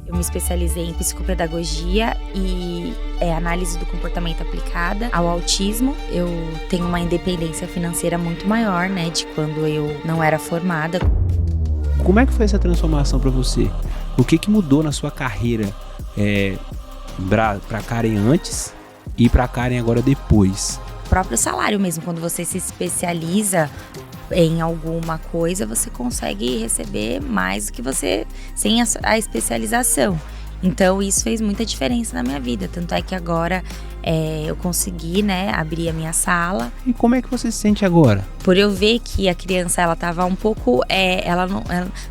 Eu me especializei em psicopedagogia e análise do comportamento aplicada ao autismo. Eu tenho uma independência financeira muito maior, né, de quando eu não era formada. Como é que foi essa transformação para você? O que mudou na sua carreira para Karen antes e para Karen agora depois? O próprio salário mesmo, quando você se especializa em alguma coisa, você consegue receber mais do que você sem a especialização. Então isso fez muita diferença na minha vida, tanto é que agora eu consegui, né, abrir a minha sala. E como é que você se sente agora? Por eu ver que a criança, ela tava um pouco, ela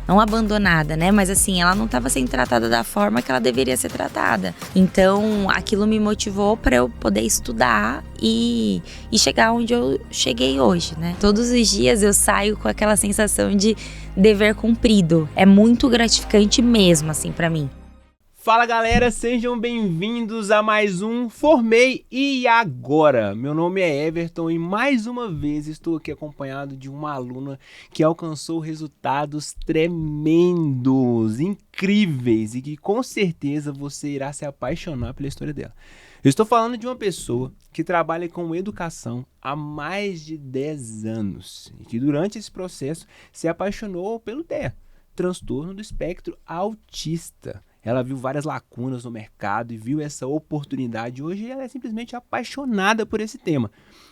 não abandonada, né, mas assim, ela não estava sendo tratada da forma que ela deveria ser tratada. Então aquilo me motivou para eu poder estudar e chegar onde eu cheguei hoje, né. Todos os dias eu saio com aquela sensação de dever cumprido. É muito gratificante mesmo, assim, para mim. Fala galera, sejam bem-vindos a mais um Formei e Agora. Meu nome é Everton e mais uma vez estou aqui acompanhado de uma aluna que alcançou resultados tremendos, incríveis e que com certeza você irá se apaixonar pela história dela. Eu estou falando de uma pessoa que trabalha com educação há mais de 10 anos e que durante esse processo se apaixonou pelo TEA, transtorno do espectro autista. Ela viu várias lacunas no mercado e viu essa oportunidade. Hoje ela é simplesmente apaixonada por esse tema.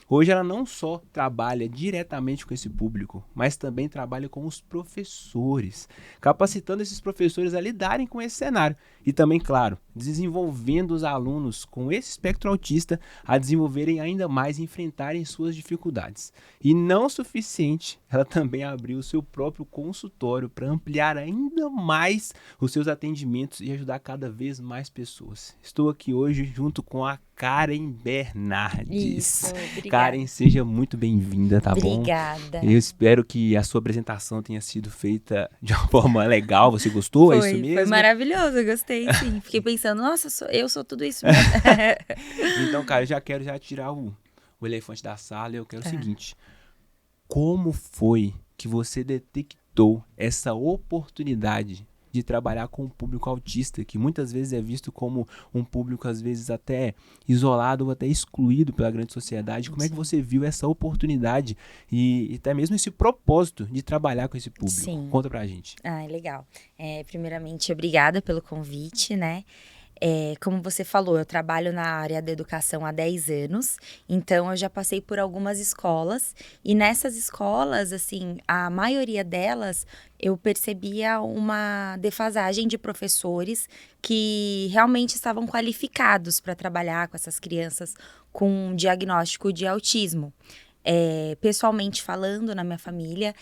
Hoje ela não só trabalha diretamente com esse público, mas também trabalha com os professores, capacitando esses professores a lidarem com esse cenário. E também, claro, desenvolvendo os alunos com esse espectro autista a desenvolverem ainda mais e enfrentarem suas dificuldades. E não o suficiente, ela também abriu o seu próprio consultório para ampliar ainda mais os seus atendimentos e ajudar cada vez mais pessoas. Estou aqui hoje junto com a Karen Bernardes. Isso, obrigada. Karen, seja muito bem-vinda, tá bom? Obrigada. Eu espero que a sua apresentação tenha sido feita de uma forma legal. Você gostou? É isso mesmo? Foi maravilhoso, eu gostei, sim. Fiquei pensando, nossa, eu sou tudo isso mesmo. Então, cara, eu já quero tirar o elefante da sala e eu quero o seguinte. Como foi que você detectou essa oportunidade de trabalhar com o público autista, que muitas vezes é visto como um público, às vezes, até isolado ou até excluído pela grande sociedade? Como é que você viu essa oportunidade e até mesmo esse propósito de trabalhar com esse público? Sim. Conta pra gente. Legal. Primeiramente, obrigada pelo convite, né? Como você falou, eu trabalho na área da educação há 10 anos, então eu já passei por algumas escolas e nessas escolas, assim, a maioria delas eu percebia uma defasagem de professores que realmente estavam qualificados para trabalhar com essas crianças com diagnóstico de autismo. Pessoalmente falando, na minha família,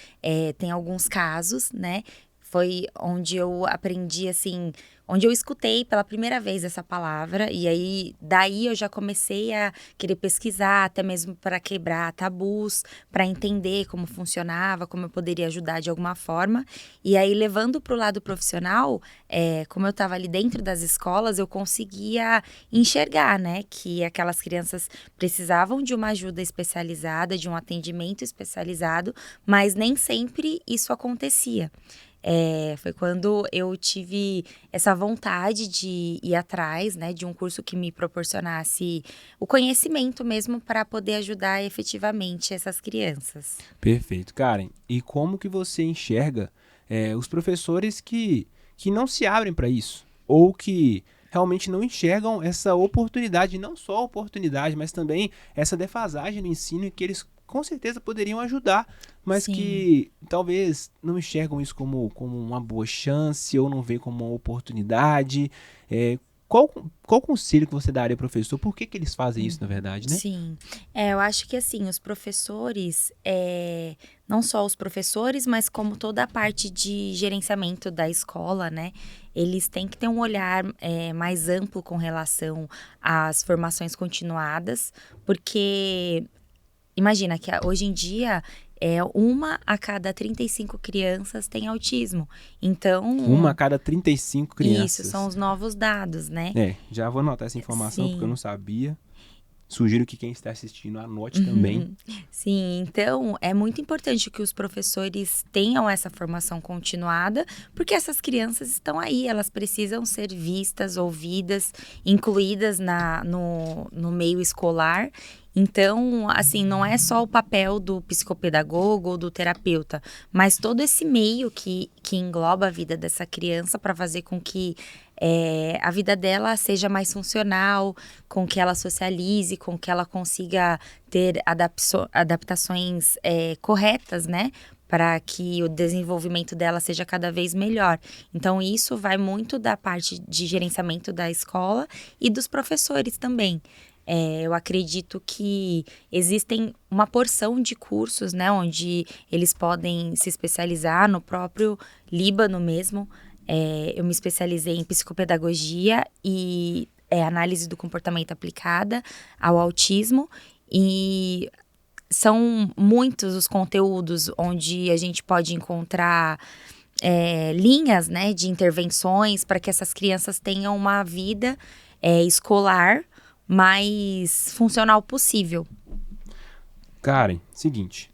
tem alguns casos, né? Foi onde eu aprendi, assim, onde eu escutei pela primeira vez essa palavra e aí daí eu já comecei a querer pesquisar, até mesmo para quebrar tabus, para entender como funcionava, como eu poderia ajudar de alguma forma. E aí, levando para o lado profissional, como eu estava ali dentro das escolas, eu conseguia enxergar, né, que aquelas crianças precisavam de uma ajuda especializada, de um atendimento especializado, mas nem sempre isso acontecia. Foi quando eu tive essa vontade de ir atrás, né, de um curso que me proporcionasse o conhecimento mesmo para poder ajudar efetivamente essas crianças. Perfeito, Karen. E como que você enxerga os professores que não se abrem para isso? Ou que realmente não enxergam essa oportunidade, não só a oportunidade, mas também essa defasagem no ensino que eles com certeza poderiam ajudar, mas Sim. que talvez não enxergam isso como uma boa chance ou não vê como uma oportunidade. Qual conselho que você daria ao professor? Por que eles fazem isso, na verdade, né? Sim, eu acho que assim, os professores, não só os professores, mas como toda a parte de gerenciamento da escola, né? Eles têm que ter um olhar mais amplo com relação às formações continuadas, porque imagina que hoje em dia, uma a cada 35 crianças tem autismo. Então, Uma a cada 35 crianças. Isso, são os novos dados, né? Já vou anotar essa informação, Sim. porque eu não sabia. Sugiro que quem está assistindo anote também. Sim, então é muito importante que os professores tenham essa formação continuada, porque essas crianças estão aí, elas precisam ser vistas, ouvidas, incluídas no meio escolar. Então, assim, não é só o papel do psicopedagogo ou do terapeuta, mas todo esse meio que engloba a vida dessa criança para fazer com que a vida dela seja mais funcional, com que ela socialize, com que ela consiga ter adaptações corretas, né? Para que o desenvolvimento dela seja cada vez melhor. Então, isso vai muito da parte de gerenciamento da escola e dos professores também. Eu acredito que existem uma porção de cursos, né, onde eles podem se especializar no próprio Líbano mesmo. Eu me especializei em psicopedagogia e análise do comportamento aplicada ao autismo, e são muitos os conteúdos onde a gente pode encontrar linhas, né, de intervenções para que essas crianças tenham uma vida escolar mais funcional possível. Karen, seguinte.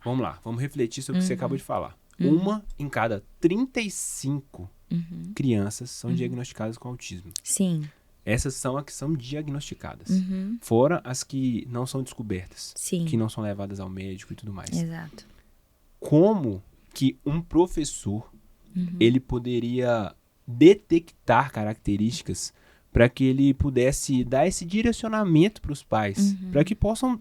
Vamos lá, vamos refletir sobre o que você acabou de falar. Uma em cada 35 crianças são diagnosticadas com autismo. Sim. Essas são as que são diagnosticadas. Fora as que não são descobertas. Sim. Que não são levadas ao médico e tudo mais. Exato. Como que um professor ele poderia detectar características para que ele pudesse dar esse direcionamento para os pais, para que possam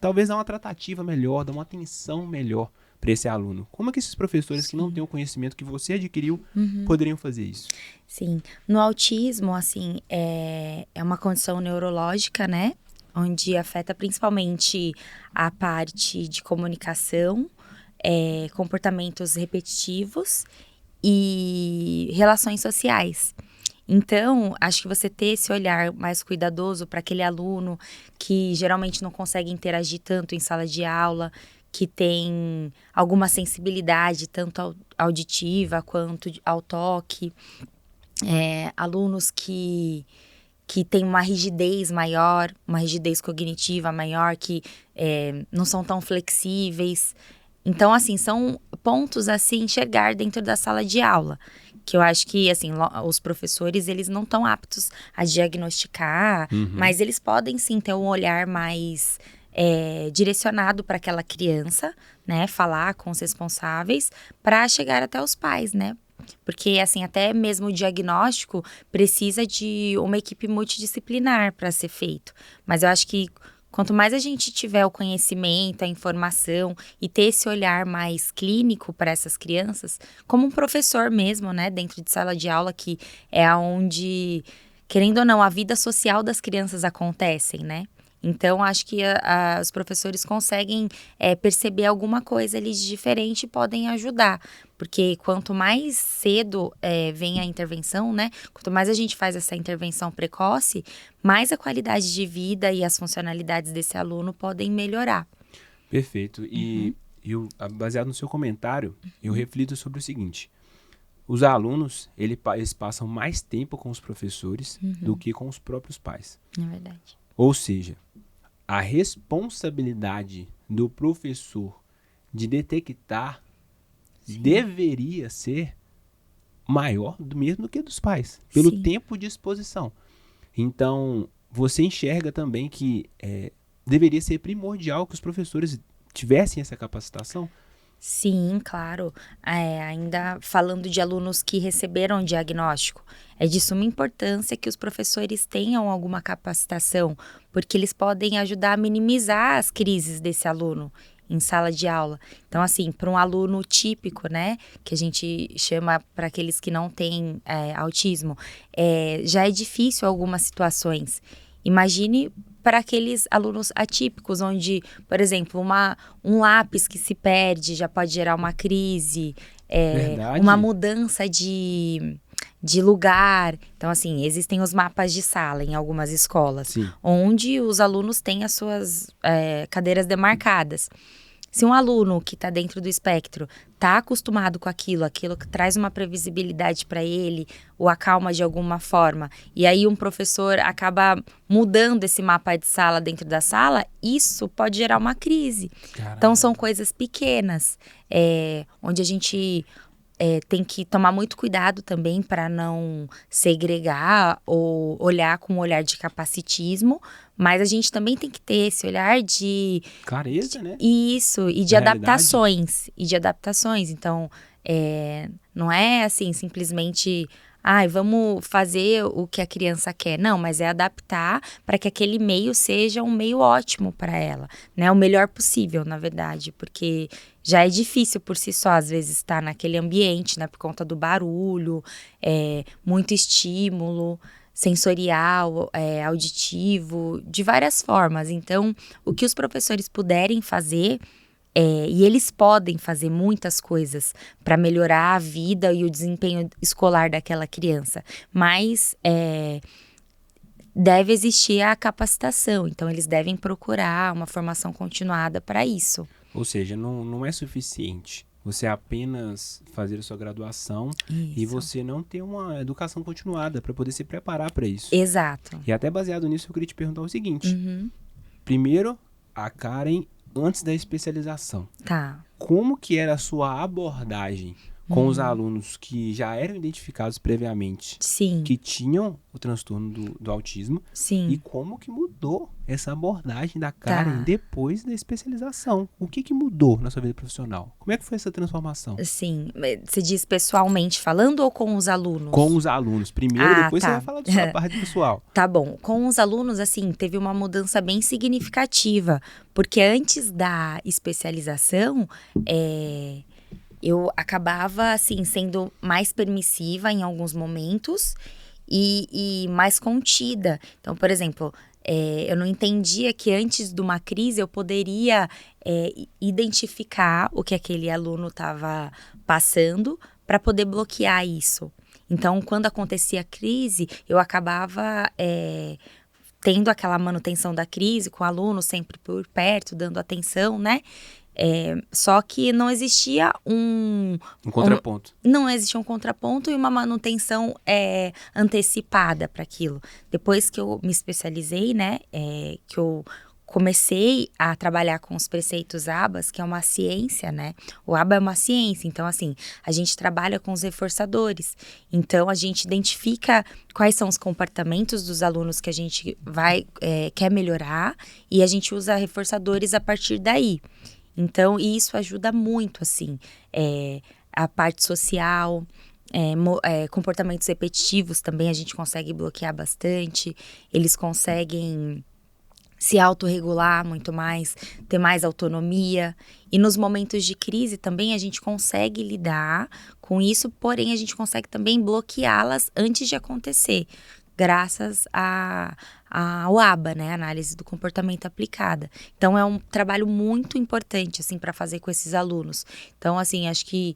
talvez dar uma tratativa melhor, dar uma atenção melhor para esse aluno? Como é que esses professores que não têm o conhecimento que você adquiriu poderiam fazer isso? Sim. No autismo, assim, é uma condição neurológica, né? Onde afeta principalmente a parte de comunicação, comportamentos repetitivos e relações sociais. Então, acho que você ter esse olhar mais cuidadoso para aquele aluno que geralmente não consegue interagir tanto em sala de aula, que tem alguma sensibilidade, tanto auditiva quanto ao toque, alunos que têm uma rigidez maior, uma rigidez cognitiva maior, que não são tão flexíveis. Então, assim, são pontos a se enxergar dentro da sala de aula, que eu acho que, assim, os professores, eles não estão aptos a diagnosticar, mas eles podem, sim, ter um olhar mais direcionado para aquela criança, né? Falar com os responsáveis para chegar até os pais, né? Porque, assim, até mesmo o diagnóstico precisa de uma equipe multidisciplinar para ser feito. Mas eu acho que quanto mais a gente tiver o conhecimento, a informação e ter esse olhar mais clínico para essas crianças, como um professor mesmo, né, dentro de sala de aula, que é onde, querendo ou não, a vida social das crianças acontecem, né? Então, acho que os professores conseguem perceber alguma coisa ali de diferente e podem ajudar. Porque quanto mais cedo vem a intervenção, né? Quanto mais a gente faz essa intervenção precoce, mais a qualidade de vida e as funcionalidades desse aluno podem melhorar. Perfeito. E eu, baseado no seu comentário, eu reflito sobre o seguinte. Os alunos, eles passam mais tempo com os professores do que com os próprios pais. É verdade. Ou seja, a responsabilidade do professor de detectar deveria ser maior mesmo do que dos pais, pelo tempo de exposição. Então, você enxerga também que deveria ser primordial que os professores tivessem essa capacitação? Sim, claro. Ainda falando de alunos que receberam o diagnóstico, é de suma importância que os professores tenham alguma capacitação, porque eles podem ajudar a minimizar as crises desse aluno em sala de aula. Então, assim, para um aluno típico, né, que a gente chama para aqueles que não têm autismo, já é difícil algumas situações. Imagine para aqueles alunos atípicos, onde, por exemplo, um lápis que se perde já pode gerar uma crise, uma mudança de lugar. Então, assim, existem os mapas de sala em algumas escolas, onde os alunos têm as suas cadeiras demarcadas. Se um aluno que está dentro do espectro está acostumado com aquilo que traz uma previsibilidade para ele, ou acalma de alguma forma, e aí um professor acaba mudando esse mapa de sala dentro da sala, isso pode gerar uma crise. Caramba. Então, são coisas pequenas, onde a gente tem que tomar muito cuidado também para não segregar ou olhar com um olhar de capacitismo, mas a gente também tem que ter esse olhar de... Clareza, né? Isso, e de Da adaptações. Então, não é assim, simplesmente... vamos fazer o que a criança quer. Não, mas é adaptar para que aquele meio seja um meio ótimo para ela, né? O melhor possível, na verdade, porque já é difícil por si só, às vezes, estar naquele ambiente, né? Por conta do barulho, muito estímulo sensorial, auditivo, de várias formas. Então, o que os professores puderem fazer... e eles podem fazer muitas coisas para melhorar a vida e o desempenho escolar daquela criança, mas deve existir a capacitação, então eles devem procurar uma formação continuada para isso. Ou seja, não é suficiente você apenas fazer a sua graduação e você não ter uma educação continuada para poder se preparar para isso. Exato. E até baseado nisso, eu queria te perguntar o seguinte. Primeiro, a Karen... antes da especialização, como que era a sua abordagem com os alunos que já eram identificados previamente, que tinham o transtorno do autismo, e como que mudou essa abordagem da Karen depois da especialização? O que mudou na sua vida profissional? Como é que foi essa transformação? Sim, você diz pessoalmente falando ou com os alunos? Com os alunos. Primeiro, depois você vai falar da sua parte pessoal. Tá bom. Com os alunos, assim, teve uma mudança bem significativa, porque antes da especialização, eu acabava, assim, sendo mais permissiva em alguns momentos e mais contida. Então, por exemplo, eu não entendia que antes de uma crise eu poderia identificar o que aquele aluno estava passando para poder bloquear isso. Então, quando acontecia a crise, eu acabava tendo aquela manutenção da crise com o aluno sempre por perto, dando atenção, né? Só que não existia um contraponto. Não existia um contraponto e uma manutenção antecipada para aquilo. Depois que eu me especializei, né, que eu comecei a trabalhar com os preceitos ABAs, que é uma ciência, né? O ABA é uma ciência, então assim, a gente trabalha com os reforçadores. Então, a gente identifica quais são os comportamentos dos alunos que a gente quer melhorar e a gente usa reforçadores a partir daí. Então, isso ajuda muito, assim, a parte social, comportamentos repetitivos também a gente consegue bloquear bastante, eles conseguem se autorregular muito mais, ter mais autonomia. E nos momentos de crise também a gente consegue lidar com isso, porém a gente consegue também bloqueá-las antes de acontecer, graças ao ABA, né, análise do comportamento aplicada. Então é um trabalho muito importante assim para fazer com esses alunos. Então assim, acho que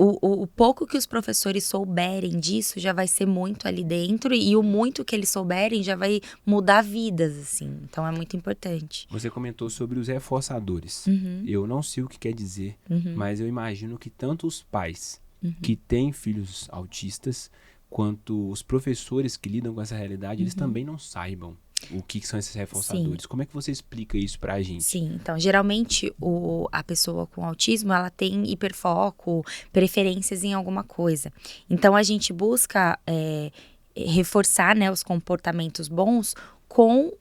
o pouco que os professores souberem disso já vai ser muito ali dentro e o muito que eles souberem já vai mudar vidas, assim. Então é muito importante. Você comentou sobre os reforçadores. Eu não sei o que quer dizer, mas eu imagino que tanto os pais que têm filhos autistas quanto os professores que lidam com essa realidade, eles também não saibam o que são esses reforçadores. Sim. Como é que você explica isso pra gente? Sim, então, geralmente, a pessoa com autismo, ela tem hiperfoco, preferências em alguma coisa. Então, a gente busca reforçar, né, os comportamentos bons com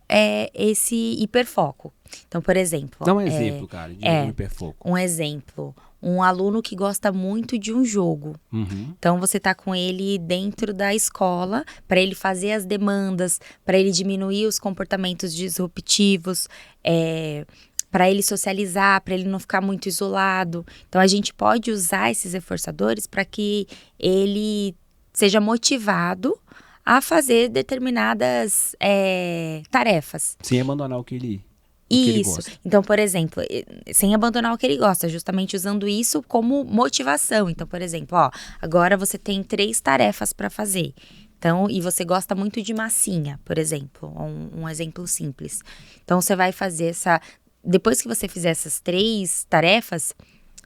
esse hiperfoco. Então, por exemplo... Dá um exemplo, cara, de um hiperfoco. Um exemplo... Um aluno que gosta muito de um jogo. Então, você tá com ele dentro da escola para ele fazer as demandas, para ele diminuir os comportamentos disruptivos, para ele socializar, para ele não ficar muito isolado. Então, a gente pode usar esses reforçadores para que ele seja motivado a fazer determinadas tarefas. Sem abandonar o que ele... Isso. Então, por exemplo, sem abandonar o que ele gosta, justamente usando isso como motivação. Então, por exemplo, agora você tem 3 tarefas para fazer. Então, e você gosta muito de massinha, por exemplo, um exemplo simples. Então, você vai fazer depois que você fizer essas 3 tarefas,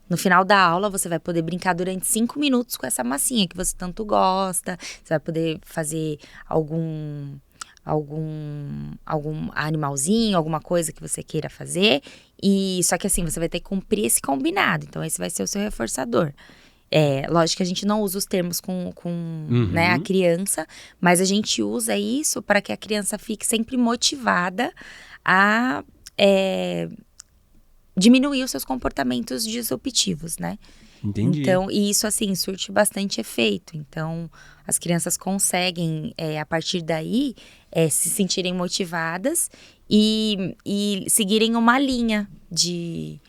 no final da aula você vai poder brincar durante 5 minutos com essa massinha que você tanto gosta. Você vai poder fazer algum animalzinho, alguma coisa que você queira fazer. E só que assim, você vai ter que cumprir esse combinado. Então, esse vai ser o seu reforçador. Lógico que a gente não usa os termos com né, a criança, mas a gente usa isso para que a criança fique sempre motivada a diminuir os seus comportamentos disruptivos, né? Entendi. Então, e isso, assim, surte bastante efeito. Então, as crianças conseguem, a partir daí, se sentirem motivadas e seguirem uma linha de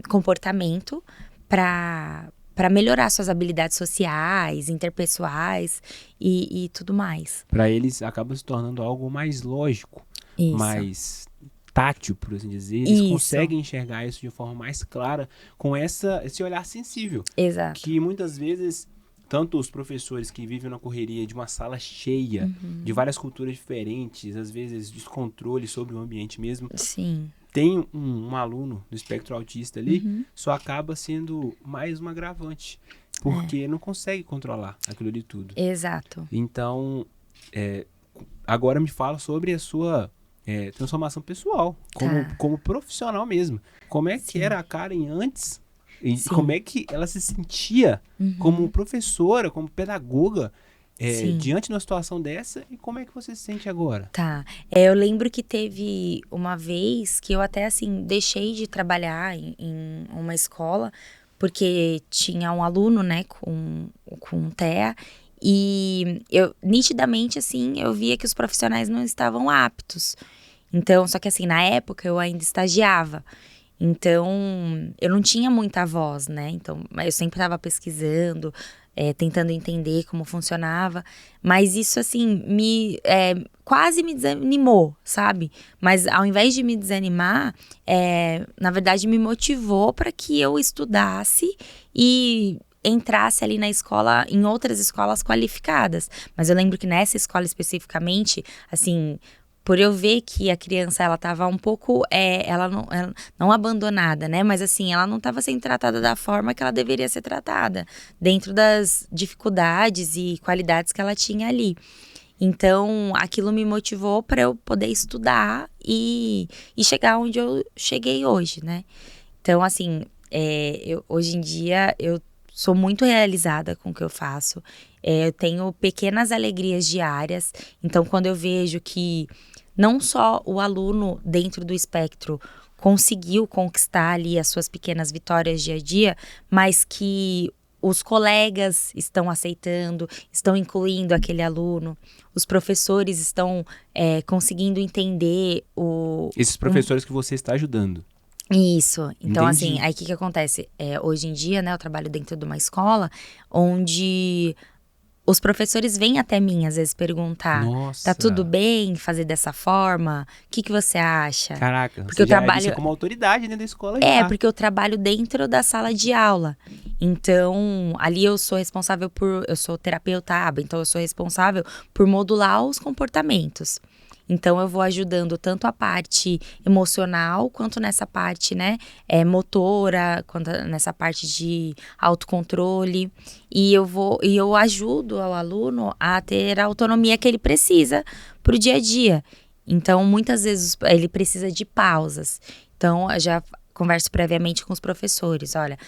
comportamento para melhorar suas habilidades sociais, interpessoais e tudo mais. Para eles, acaba se tornando algo mais lógico, Isso. mais tátil, por assim dizer. Eles conseguem enxergar isso de forma mais clara, com esse olhar sensível. Exato. Que muitas vezes, tanto os professores que vivem na correria de uma sala cheia, de várias culturas diferentes, às vezes descontrole sobre o ambiente mesmo. Sim. Tem um aluno do espectro autista ali, só acaba sendo mais um agravante, porque não consegue controlar aquilo ali tudo. Exato. Então, agora me fala sobre a sua transformação pessoal, como profissional mesmo. Como é que era a Karen antes? E como é que ela se sentia como professora, como pedagoga, diante de uma situação dessa? E como é que você se sente agora? Tá. Eu lembro que teve uma vez que eu até, assim, deixei de trabalhar em uma escola, porque tinha um aluno, né, com TEA, e eu, nitidamente, assim, eu via que os profissionais não estavam aptos. Então, só que assim, na época eu ainda estagiava. Então, eu não tinha muita voz, né? Então, eu sempre estava pesquisando, tentando entender como funcionava. Mas isso, assim, quase me desanimou, sabe? Mas ao invés de me desanimar, na verdade me motivou para que eu estudasse e entrasse ali na escola, em outras escolas qualificadas. Mas eu lembro que nessa escola especificamente, assim, por eu ver que a criança, ela estava um pouco, ela não abandonada, né? Mas assim, ela não estava sendo tratada da forma que ela deveria ser tratada, dentro das dificuldades e qualidades que ela tinha ali. Então, aquilo me motivou para eu poder estudar e chegar onde eu cheguei hoje, né? Então, assim, hoje em dia, eu sou muito realizada com o que eu faço. Eu tenho pequenas alegrias diárias. Então, quando eu vejo que não só o aluno dentro do espectro conseguiu conquistar ali as suas pequenas vitórias dia a dia, mas que os colegas estão aceitando, estão incluindo aquele aluno, os professores estão conseguindo entender esses professores que você está ajudando. Isso. Então, Entendi. assim, aí o que acontece? Hoje em dia, né, eu trabalho dentro de uma escola onde os professores vêm até mim, às vezes, perguntar: Nossa. Tá tudo bem fazer dessa forma? O que você acha? Caraca, porque você eu já trabalho como autoridade dentro da escola já. porque eu trabalho dentro da sala de aula. Então, ali eu sou responsável eu sou terapeuta ABA, então eu sou responsável por modular os comportamentos. Então, eu vou ajudando tanto a parte emocional, quanto nessa parte, né, motora, quanto nessa parte de autocontrole. E eu ajudo ao aluno a ter a autonomia que ele precisa para o dia a dia. Então, muitas vezes, ele precisa de pausas. Então, eu já converso previamente com os professores. Olha,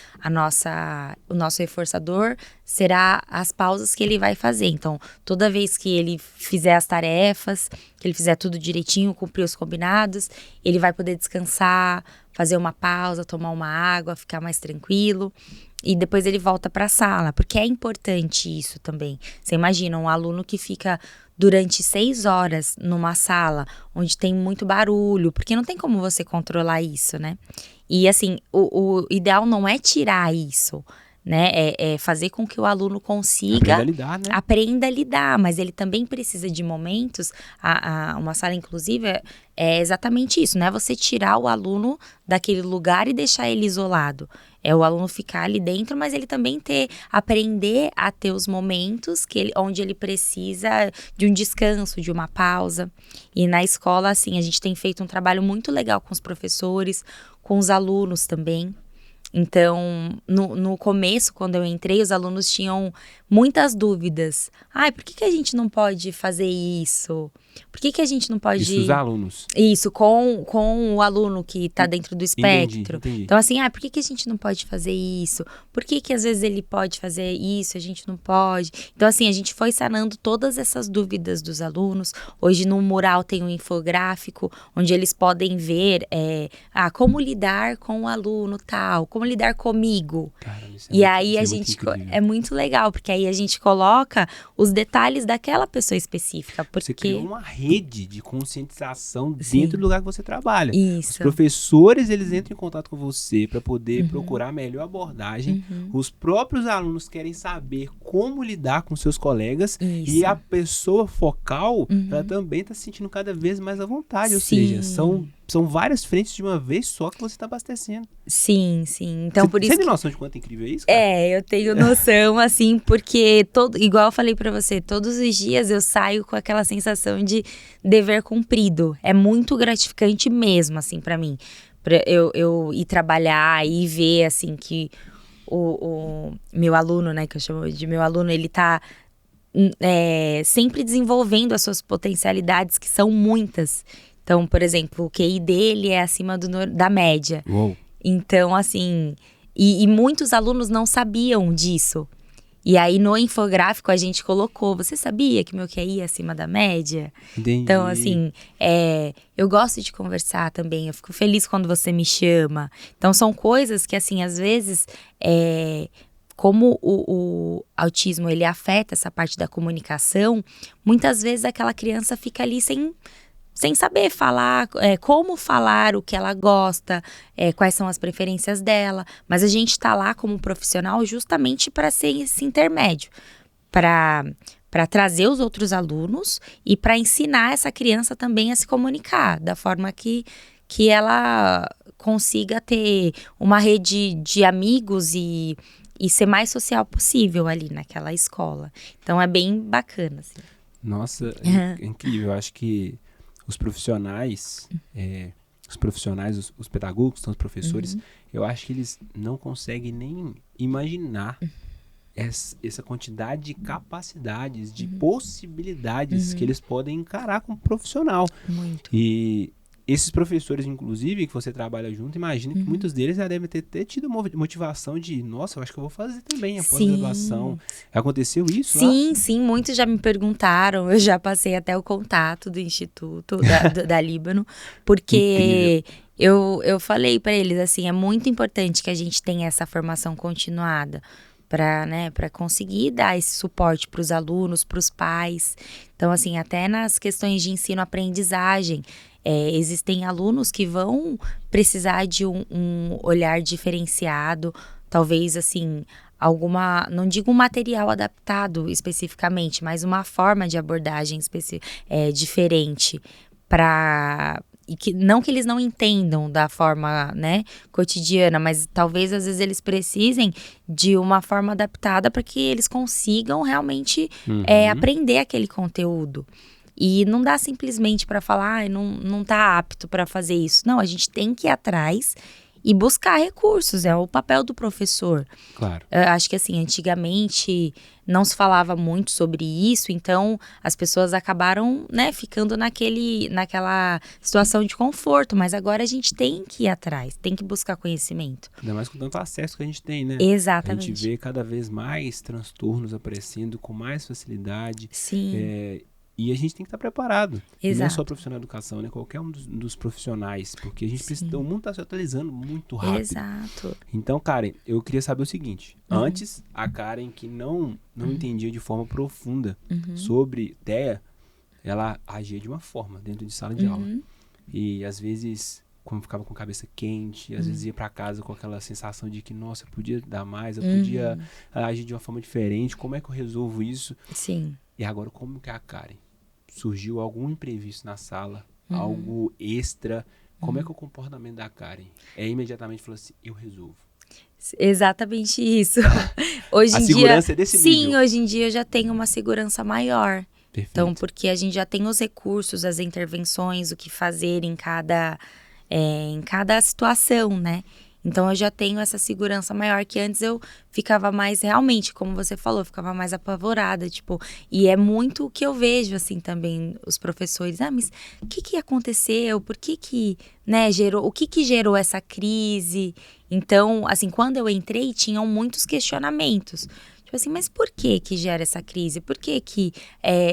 o nosso reforçador será as pausas que ele vai fazer. Então, toda vez que ele fizer as tarefas, que ele fizer tudo direitinho, cumprir os combinados, ele vai poder descansar, fazer uma pausa, tomar uma água, ficar mais tranquilo. E depois ele volta para a sala, porque é importante isso também. Você imagina um aluno que fica durante 6 horas numa sala onde tem muito barulho, porque não tem como você controlar isso, né? E assim, o ideal não é tirar isso, né? É fazer com que o aluno consiga aprenda a lidar, mas ele também precisa de momentos. Uma sala inclusiva é exatamente isso, não é você tirar o aluno daquele lugar e deixar ele isolado. É o aluno ficar ali dentro, mas ele também aprender a ter os momentos onde ele precisa de um descanso, de uma pausa. E na escola, assim, a gente tem feito um trabalho muito legal com os professores, com os alunos também. Então, no começo, quando eu entrei, os alunos tinham muitas dúvidas. Ai, por que a gente não pode fazer isso? Por que a gente não pode... Isso, os alunos. Isso, com o aluno que está dentro do espectro. Entendi. Então, assim, por que a gente não pode fazer isso? Por que às vezes ele pode fazer isso, a gente não pode? Então, assim, a gente foi sanando todas essas dúvidas dos alunos. Hoje, no mural, tem um infográfico, onde eles podem ver como lidar com o aluno tal, como lidar comigo. Caramba, isso E aí a muito gente incrível. é muito legal, porque aí a gente coloca os detalhes daquela pessoa específica. Porque... Você criou uma rede de conscientização Sim. dentro do lugar que você trabalha. Isso. Os professores, eles entram em contato com você para poder procurar a melhor abordagem. Os próprios alunos querem saber como lidar com seus colegas. Isso. E a pessoa focal, ela também está se sentindo cada vez mais à vontade. Ou Sim. seja, são várias frentes de uma vez só que você está abastecendo. Sim. Então, por isso Você tem noção de quanto incrível é isso, cara? eu tenho noção, assim, porque, igual eu falei pra você, todos os dias eu saio com aquela sensação de dever cumprido. É muito gratificante mesmo, assim, pra mim. Pra eu ir trabalhar e ver, assim, que o meu aluno, né, que eu chamo de meu aluno, ele tá sempre desenvolvendo as suas potencialidades, que são muitas. Então, por exemplo, o QI dele é acima da média. Uou. Então, assim, e muitos alunos não sabiam disso. E aí, no infográfico, a gente colocou, você sabia que meu QI é acima da média? Entendi. Então, assim, eu gosto de conversar também, eu fico feliz quando você me chama. Então, são coisas que, assim, às vezes, como o autismo, ele afeta essa parte da comunicação, muitas vezes aquela criança fica ali sem saber falar, como falar o que ela gosta, quais são as preferências dela. Mas a gente está lá como profissional justamente para ser esse intermédio, para trazer os outros alunos e para ensinar essa criança também a se comunicar, da forma que ela consiga ter uma rede de amigos e ser mais social possível ali naquela escola. Então é bem bacana, assim. Nossa, é incrível. Eu acho que os profissionais, os pedagogos, os professores, eu acho que eles não conseguem nem imaginar essa quantidade de capacidades, de possibilidades que eles podem encarar como profissional. Muito. E esses professores, inclusive, que você trabalha junto, imagina que muitos deles já devem ter tido motivação de, nossa, eu acho que eu vou fazer também a pós-graduação. Aconteceu isso? Sim, muitos já me perguntaram, eu já passei até o contato do Instituto da Líbano, porque eu falei para eles, assim, é muito importante que a gente tenha essa formação continuada, para conseguir dar esse suporte para os alunos, para os pais. Então, assim, até nas questões de ensino-aprendizagem, existem alunos que vão precisar de um olhar diferenciado, talvez, assim, não digo um material adaptado especificamente, mas uma forma de abordagem diferente não que eles não entendam da forma, né, cotidiana, mas talvez às vezes eles precisem de uma forma adaptada para que eles consigam realmente aprender aquele conteúdo. E não dá simplesmente para falar, não tá apto para fazer isso. Não, a gente tem que ir atrás e buscar recursos, é o papel do professor. Claro. Eu acho que, assim, antigamente não se falava muito sobre isso, então as pessoas acabaram, né, ficando naquela situação de conforto, mas agora a gente tem que ir atrás, tem que buscar conhecimento. Ainda mais com tanto acesso que a gente tem, né? Exatamente. A gente vê cada vez mais transtornos aparecendo com mais facilidade. Sim. E a gente tem que estar preparado. Exato. Não é só o profissional de educação, né? Qualquer um dos profissionais. Porque a gente precisa. O mundo está se atualizando muito rápido. Exato. Então, Karen, eu queria saber o seguinte. Antes, a Karen, que não entendia de forma profunda sobre TEA, ela agia de uma forma dentro de sala de aula. E às vezes, como ficava com a cabeça quente, às vezes ia para casa com aquela sensação de que, nossa, eu podia dar mais, eu podia agir de uma forma diferente. Como é que eu resolvo isso? Sim. E agora, como que a Karen surgiu algum imprevisto na sala, algo extra, como é que é o comportamento da Karen? Imediatamente falou assim, eu resolvo. Exatamente isso. Hoje A em dia, segurança é desse sim, nível. hoje em dia eu já tenho uma segurança maior. Perfeito. Então, porque a gente já tem os recursos, as intervenções, o que fazer em cada situação, né? Então, eu já tenho essa segurança maior que antes eu ficava mais, realmente, como você falou, ficava mais apavorada, tipo... E é muito o que eu vejo, assim, também, os professores. Ah, mas o que aconteceu? Por que, né, gerou... O que gerou essa crise? Então, assim, quando eu entrei, tinham muitos questionamentos. Tipo assim, mas por que gera essa crise? Por que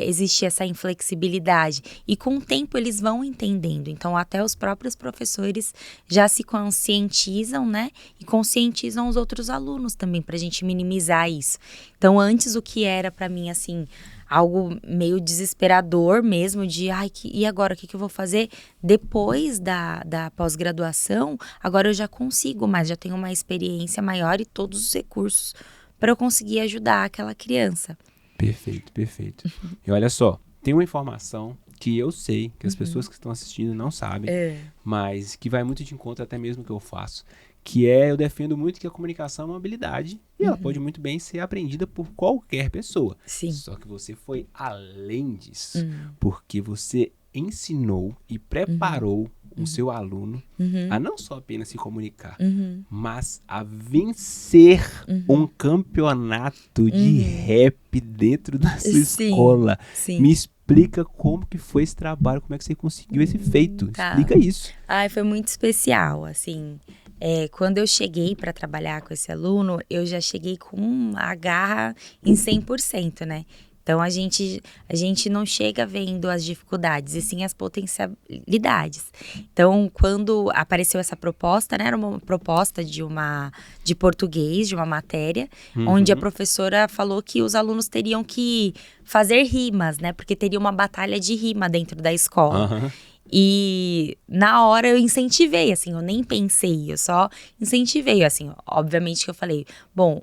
existe essa inflexibilidade? E com o tempo eles vão entendendo. Então, até os próprios professores já se conscientizam, né? E conscientizam os outros alunos também, pra gente minimizar isso. Então, antes o que era pra mim, assim, algo meio desesperador mesmo, de, ai, e agora, o que eu vou fazer? Depois da pós-graduação, agora eu já consigo, mas já tenho uma experiência maior e todos os recursos para eu conseguir ajudar aquela criança. Perfeito, perfeito. E olha só, tem uma informação que eu sei, que as pessoas que estão assistindo não sabem, mas que vai muito de encontro até mesmo que eu faço, que eu defendo muito que a comunicação é uma habilidade e ela pode muito bem ser aprendida por qualquer pessoa. Sim. Só que você foi além disso, porque você ensinou e preparou o seu aluno a não só apenas se comunicar, mas a vencer um campeonato de rap dentro da sua escola. Sim. Me explica como que foi esse trabalho, como é que você conseguiu esse feito. Tá. Explica isso. Ai, foi muito especial, assim. Quando eu cheguei para trabalhar com esse aluno, eu já cheguei com a garra em 100%, né? Então, a gente não chega vendo as dificuldades, e sim as potencialidades. Então, quando apareceu essa proposta, né, era uma proposta de português, de uma matéria, onde a professora falou que os alunos teriam que fazer rimas, né, porque teria uma batalha de rima dentro da escola. E na hora eu incentivei, assim, eu nem pensei, eu só incentivei, assim, obviamente que eu falei, bom,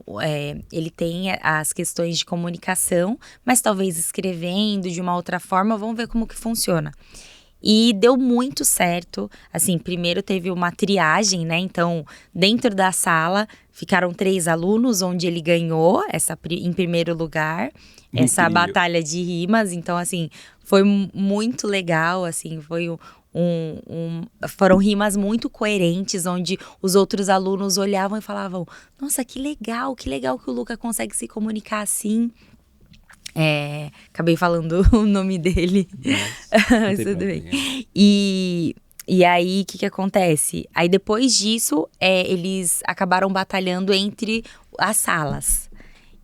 ele tem as questões de comunicação, mas talvez escrevendo de uma outra forma, vamos ver como que funciona. E deu muito certo, assim, primeiro teve uma triagem, né, então dentro da sala ficaram 3 alunos, onde ele ganhou em primeiro lugar, essa batalha de rimas, então assim, foi muito legal, assim, foi foram rimas muito coerentes, onde os outros alunos olhavam e falavam, nossa, que legal que o Luca consegue se comunicar assim. Acabei falando o nome dele. Mas tudo bem. E aí, o que acontece? Aí, depois disso, eles acabaram batalhando entre as salas.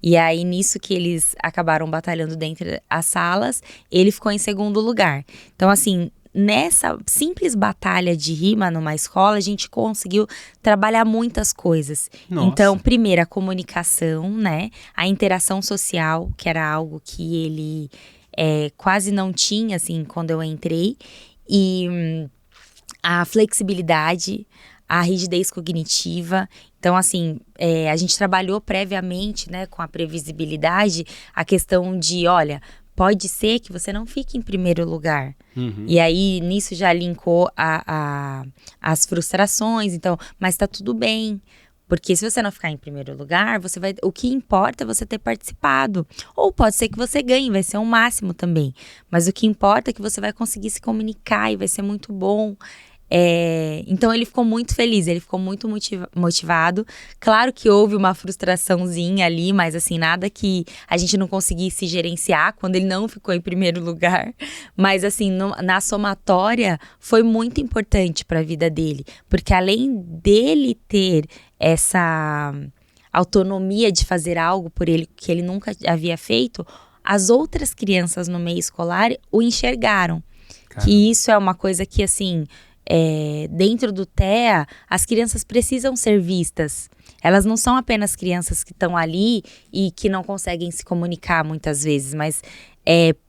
E aí, nisso que eles acabaram batalhando dentro as salas, ele ficou em segundo lugar. Então, assim, nessa simples batalha de rima numa escola, a gente conseguiu trabalhar muitas coisas. Nossa. Então, primeiro, a comunicação, né? A interação social, que era algo que ele quase não tinha, assim, quando eu entrei. E a flexibilidade, a rigidez cognitiva. Então, assim, a gente trabalhou previamente, né, com a previsibilidade, a questão de, olha, pode ser que você não fique em primeiro lugar. E aí, nisso já linkou as frustrações, então, mas tá tudo bem. Porque se você não ficar em primeiro lugar, o que importa é você ter participado. Ou pode ser que você ganhe, vai ser um máximo também. Mas o que importa é que você vai conseguir se comunicar e vai ser muito bom. Então ele ficou muito feliz, ele ficou muito motivado. Claro que houve uma frustraçãozinha ali, mas assim, nada que a gente não conseguisse gerenciar quando ele não ficou em primeiro lugar. Mas assim, na somatória foi muito importante para a vida dele, porque além dele ter essa autonomia de fazer algo por ele que ele nunca havia feito, as outras crianças no meio escolar o enxergaram. Caramba. Que isso é uma coisa que assim... dentro do TEA, as crianças precisam ser vistas. Elas não são apenas crianças que estão ali e que não conseguem se comunicar muitas vezes, mas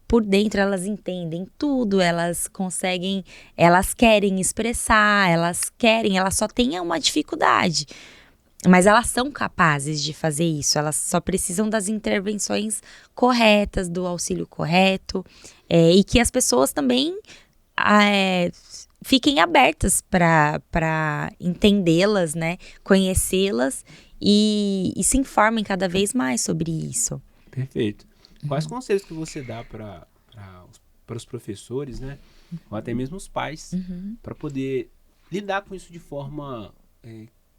por dentro elas entendem tudo, elas querem expressar, elas só têm uma dificuldade. Mas elas são capazes de fazer isso, elas só precisam das intervenções corretas, do auxílio correto, e que as pessoas também fiquem abertas para entendê-las, né? Conhecê-las e se informem cada vez mais sobre isso. Perfeito. Quais conselhos que você dá para os professores, né? Ou até mesmo os pais, para poder lidar com isso de forma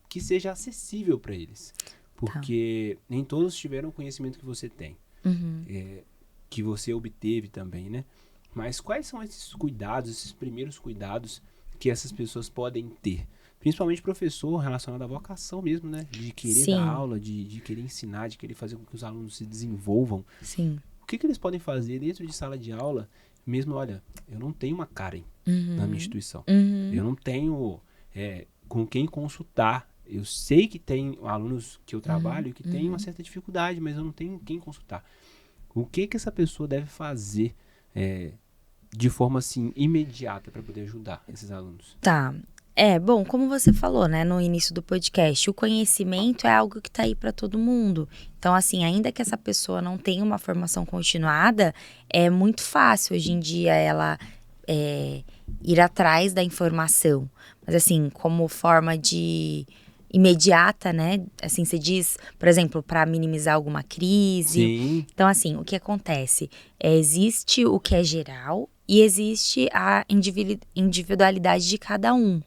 que seja acessível para eles? Porque nem todos tiveram o conhecimento que você tem, que você obteve também, né? Mas quais são esses cuidados, esses primeiros cuidados que essas pessoas podem ter? Principalmente professor relacionado à vocação mesmo, né? De querer dar aula, de querer ensinar, de querer fazer com que os alunos se desenvolvam. Sim. O que eles podem fazer dentro de sala de aula? Mesmo, olha, eu não tenho uma Karen na minha instituição. Eu não tenho com quem consultar. Eu sei que tem alunos que eu trabalho que têm uma certa dificuldade, mas eu não tenho quem consultar. O que essa pessoa deve fazer de forma, assim, imediata para poder ajudar esses alunos? Tá. Bom, como você falou, né, no início do podcast, o conhecimento é algo que tá aí para todo mundo. Então, assim, ainda que essa pessoa não tenha uma formação continuada, é muito fácil hoje em dia ela ir atrás da informação. Mas, assim, como forma de imediata, né, assim, você diz, por exemplo, para minimizar alguma crise. Sim. Então, assim, o que acontece? Existe o que é geral e existe a individualidade de cada um.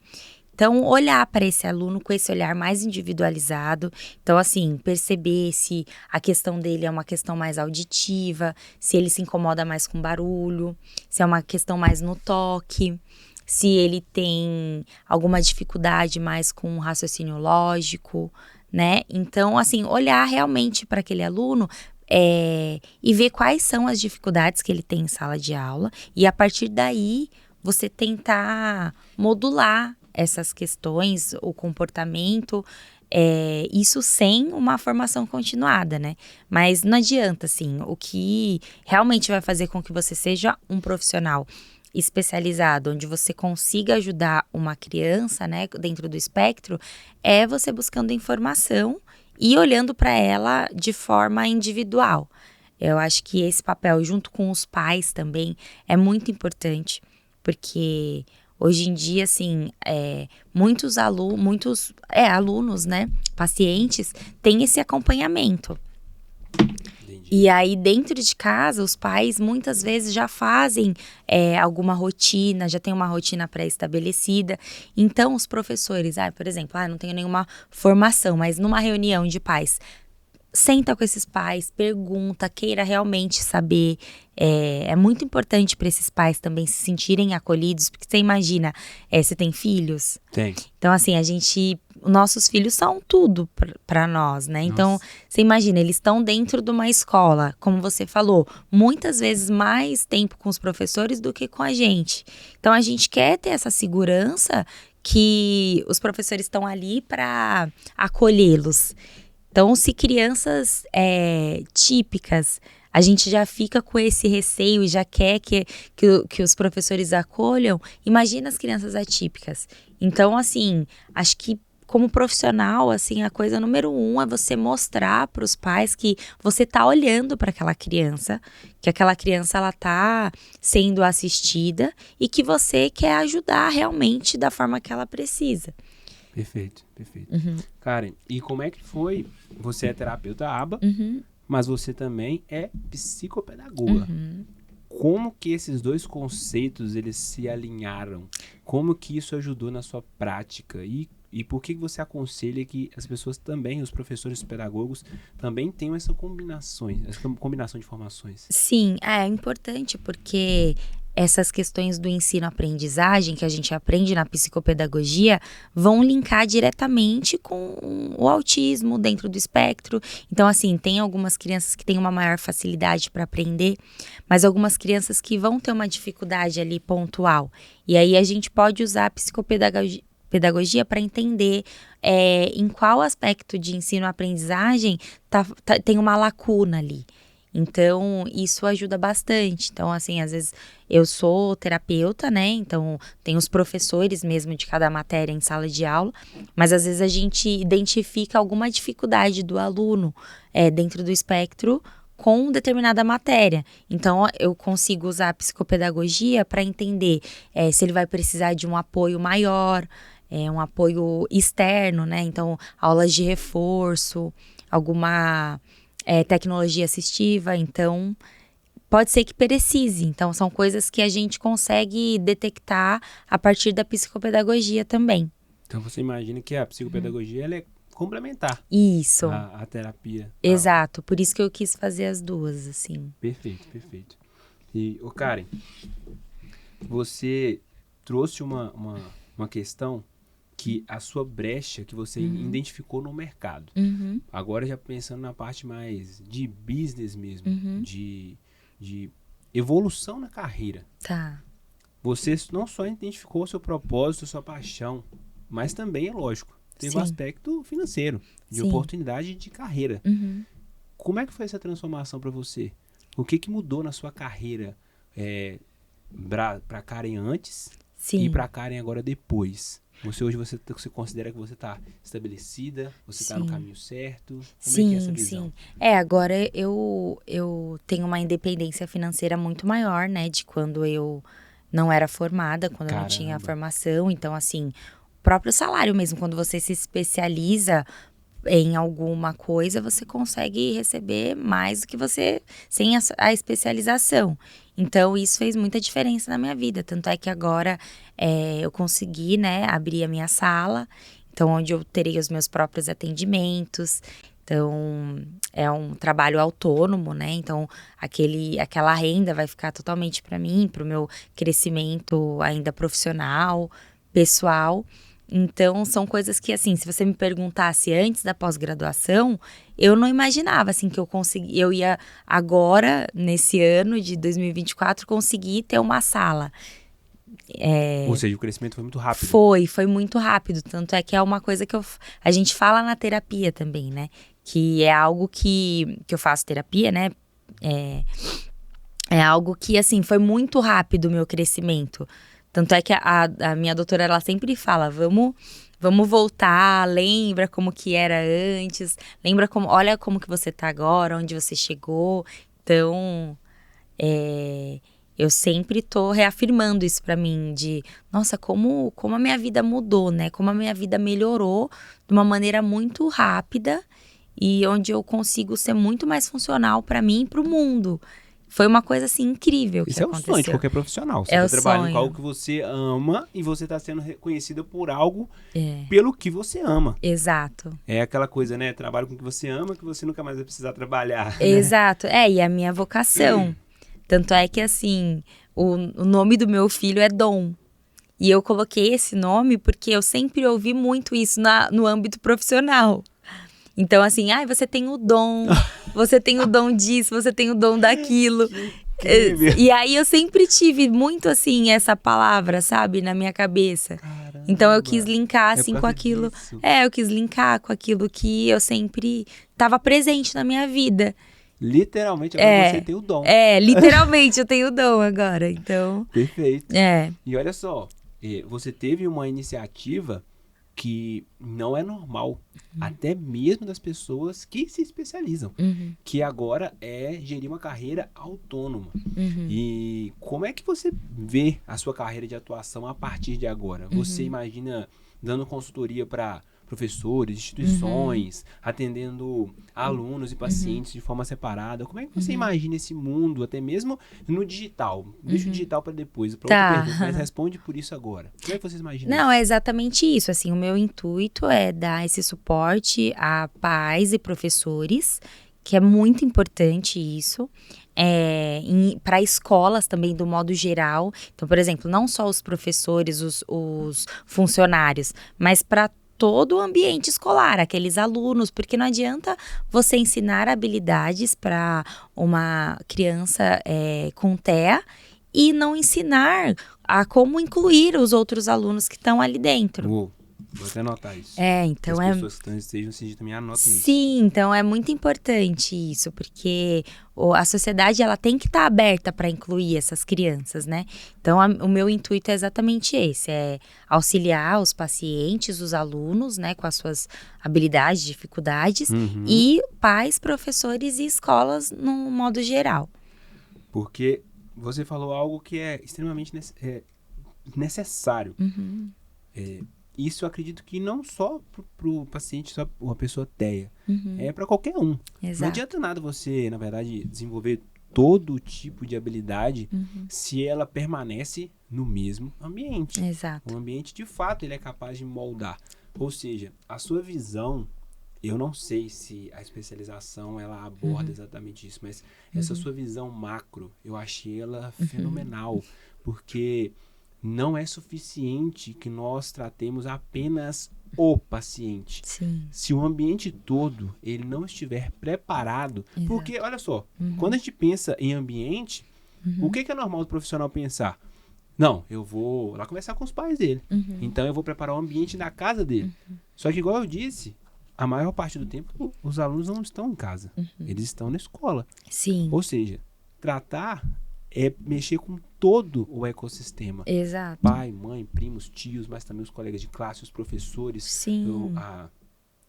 Então, olhar para esse aluno com esse olhar mais individualizado. Então, assim, perceber se a questão dele é uma questão mais auditiva, se ele se incomoda mais com barulho, se é uma questão mais no toque, se ele tem alguma dificuldade mais com raciocínio lógico, né? Então, assim, olhar realmente para aquele aluno e ver quais são as dificuldades que ele tem em sala de aula e, a partir daí, você tentar modular essas questões, o comportamento, isso sem uma formação continuada, né? Mas não adianta, assim, o que realmente vai fazer com que você seja um profissional especializado, onde você consiga ajudar uma criança, né, dentro do espectro, é você buscando informação e olhando para ela de forma individual. Eu acho que esse papel, junto com os pais também, é muito importante, porque hoje em dia, assim, muitos alunos, né, pacientes, têm esse acompanhamento. E aí, dentro de casa, os pais muitas vezes já fazem alguma rotina, já tem uma rotina pré-estabelecida. Então, os professores, por exemplo, não tenho nenhuma formação, mas numa reunião de pais, senta com esses pais, pergunta, queira realmente saber. É muito importante para esses pais também se sentirem acolhidos, porque você imagina, você tem filhos? Tem. Então, assim, nossos filhos são tudo para nós, né? Então, você imagina, eles estão dentro de uma escola, como você falou, muitas vezes mais tempo com os professores do que com a gente. Então, a gente quer ter essa segurança que os professores estão ali para acolhê-los. Então, se crianças típicas, a gente já fica com esse receio e já quer que os professores acolham, imagina as crianças atípicas. Então, assim, acho que como profissional, assim, a coisa número 1 é você mostrar para os pais que você está olhando para aquela criança, que aquela criança ela está sendo assistida e que você quer ajudar realmente da forma que ela precisa. Perfeito. Karen, e como é que foi? Você é terapeuta ABA, mas você também é psicopedagoga. Como que esses dois conceitos, eles se alinharam? Como que isso ajudou na sua prática? E por que você aconselha que as pessoas também, os professores pedagogos, também tenham essa combinação de formações? Sim, é importante porque essas questões do ensino-aprendizagem que a gente aprende na psicopedagogia vão linkar diretamente com o autismo dentro do espectro. Então, assim, tem algumas crianças que têm uma maior facilidade para aprender, mas algumas crianças que vão ter uma dificuldade ali pontual. E aí a gente pode usar a psicopedagogia para entender em qual aspecto de ensino-aprendizagem tem uma lacuna ali. Então, isso ajuda bastante. Então, assim, às vezes eu sou terapeuta, né? Então, tem os professores mesmo de cada matéria em sala de aula, mas às vezes a gente identifica alguma dificuldade do aluno dentro do espectro com determinada matéria. Então, eu consigo usar a psicopedagogia para entender se ele vai precisar de um apoio maior, um apoio externo, né? Então, aulas de reforço, alguma tecnologia assistiva. Então, pode ser que precise. Então, são coisas que a gente consegue detectar a partir da psicopedagogia também. Então, você imagina que a psicopedagogia ela é complementar. Isso. A terapia. Exato. Por isso que eu quis fazer as duas, assim. Perfeito, perfeito. E, Karen, você trouxe uma questão que a sua brecha que você identificou no mercado. Agora já pensando na parte mais de business mesmo, de evolução na carreira. Tá. Você não só identificou o seu propósito, sua paixão, mas também, é lógico, teve um aspecto financeiro, de oportunidade de carreira. Como é que foi essa transformação para você? O que mudou na sua carreira para Karen antes e para Karen agora depois? Hoje você considera que você está estabelecida? Você está no caminho certo? Como é que é essa visão? Agora eu tenho uma independência financeira muito maior, né? De quando eu não era formada, quando eu não tinha formação. Então, assim, o próprio salário mesmo, quando você se especializa em alguma coisa, você consegue receber mais do que você sem a especialização. Então, isso fez muita diferença na minha vida. Tanto é que agora eu consegui, né, abrir a minha sala, então, onde eu terei os meus próprios atendimentos. Então, é um trabalho autônomo, né? Então, aquela renda vai ficar totalmente para mim, para o meu crescimento ainda profissional, pessoal. Então, são coisas que, assim, se você me perguntasse antes da pós-graduação, eu não imaginava, assim, que eu ia agora, nesse ano de 2024, conseguir ter uma sala. Ou seja, o crescimento foi muito rápido. Foi muito rápido. Tanto é que é uma coisa que a gente fala na terapia também, né? Que é algo que eu faço terapia, né? É algo que, assim, foi muito rápido o meu crescimento. Tanto é que a minha doutora, ela sempre fala, vamos voltar, lembra como que era antes, olha como que você tá agora, onde você chegou. Então, eu sempre tô reafirmando isso pra mim, de, nossa, como a minha vida mudou, né? Como a minha vida melhorou de uma maneira muito rápida e onde eu consigo ser muito mais funcional pra mim e pro mundo. Foi uma coisa, assim, incrível que aconteceu. Isso é o sonho de qualquer profissional. Você está trabalhando com algo que você ama e você está sendo reconhecida por algo pelo que você ama. Exato. É aquela coisa, né? Trabalho com o que você ama que você nunca mais vai precisar trabalhar. Exato. E a minha vocação. Tanto é que, assim, o nome do meu filho é Dom. E eu coloquei esse nome porque eu sempre ouvi muito isso no âmbito profissional. Então, assim, você tem o dom, você tem o dom disso, você tem o dom daquilo. E aí eu sempre tive muito, assim, essa palavra, sabe, na minha cabeça. Caramba. Então eu quis linkar, assim, com aquilo. Disso. Eu quis linkar com aquilo que eu sempre estava presente na minha vida. Literalmente, agora você tem o dom. Literalmente eu tenho o dom agora, então... Perfeito. E olha só, você teve uma iniciativa que não é normal, até mesmo das pessoas que se especializam, que agora é gerir uma carreira autônoma. E como é que você vê a sua carreira de atuação a partir de agora? Você imagina dando consultoria para professores, instituições, atendendo alunos e pacientes de forma separada? Como é que você imagina esse mundo, até mesmo no digital? Deixa o digital para depois, para outra pergunta, mas responde por isso agora. Como é que vocês imaginam Não, isso? é exatamente isso. Assim, o meu intuito é dar esse suporte a pais e professores, que é muito importante isso. Para escolas também, do modo geral. Então, por exemplo, não só os professores, os funcionários, mas para todo o ambiente escolar, aqueles alunos, porque não adianta você ensinar habilidades para uma criança com TEA e não ensinar a como incluir os outros alunos que estão ali dentro. Vou até anotar isso. Então as pessoas que estejam assistindo também anotam isso. Sim, então é muito importante isso, porque a sociedade ela tem que estar aberta para incluir essas crianças, né? Então o meu intuito é exatamente esse, é auxiliar os pacientes, os alunos, né, com as suas habilidades, dificuldades, e pais, professores e escolas no modo geral. Porque você falou algo que é extremamente necessário. Isso eu acredito que não só para o paciente, só uma pessoa TEA. É para qualquer um. Exato. Não adianta nada você, na verdade, desenvolver todo tipo de habilidade se ela permanece no mesmo ambiente. Exato. O ambiente, de fato, ele é capaz de moldar. Ou seja, a sua visão, eu não sei se a especialização ela aborda exatamente isso, mas essa sua visão macro, eu achei ela fenomenal, porque não é suficiente que nós tratemos apenas o paciente. Sim. Se o ambiente todo ele não estiver preparado, porque, olha só, quando a gente pensa em ambiente, o que é normal do profissional pensar? Não, eu vou lá conversar com os pais dele. Então eu vou preparar o ambiente da casa dele. Só que, igual eu disse, a maior parte do tempo os alunos não estão em casa. Eles estão na escola. Sim. Ou seja, tratar é mexer com todo o ecossistema. Exato. Pai, mãe, primos, tios, mas também os colegas de classe, os professores, Sim.